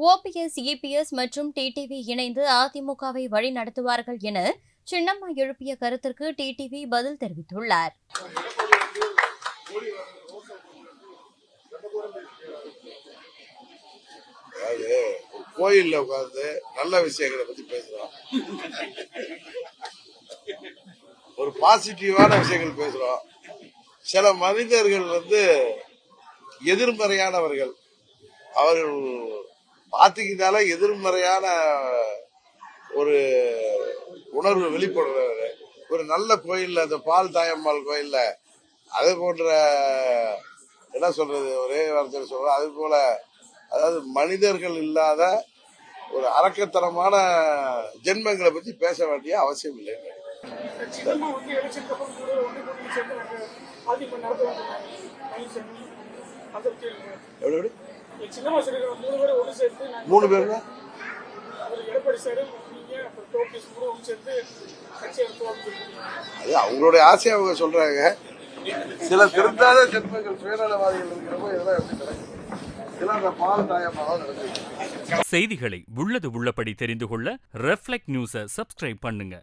OPS, EPS மற்றும் TTV இணைந்து அதிமுகவை வழிநடத்துவார்கள் என சின்னம்மா எழுப்பிய கருத்திற்கு டிடிவி பதில் தெரிவித்துள்ளார். கோயில்ல உட்கார்ந்து நல்ல விஷயங்களை பத்தி பேசுறோம், ஒரு பாசிட்டிவான விஷயங்கள் பேசுறோம். சில மனிதர்கள் எதிர்மறையானவர்கள், அவர்கள் பாத்தீங்கனால எதிர்மறையான ஒரு உணர்வு வெளிப்படுறாரு. ஒரு நல்ல கோயில்ல, அந்த பால் தாயம்மாள் கோயில்ல அது போன்ற என்ன சொல்றது, ஒரே வார்த்தையில் சொல்ற, அது போல, அதாவது மனிதர்கள் இல்லாத ஒரு அரக்கத்தனமான ஜென்மங்களை பத்தி பேச வேண்டிய அவசியம் இல்லை. மூணு பேர் அது அவங்களுடைய ஆசையை அவங்க சொல்றாங்க. சில திருந்தாத ஜென்மங்கள் சுயநலவாதிகள் இருக்கிறப்போ இதெல்லாம் எப்படி நடக்கும்? செய்திகளை உள்ளது உள்ளபடி தெரிந்து கொள்ள ரெஃப்ளெக்ட் நியூஸை சப்ஸ்கிரைப் பண்ணுங்க.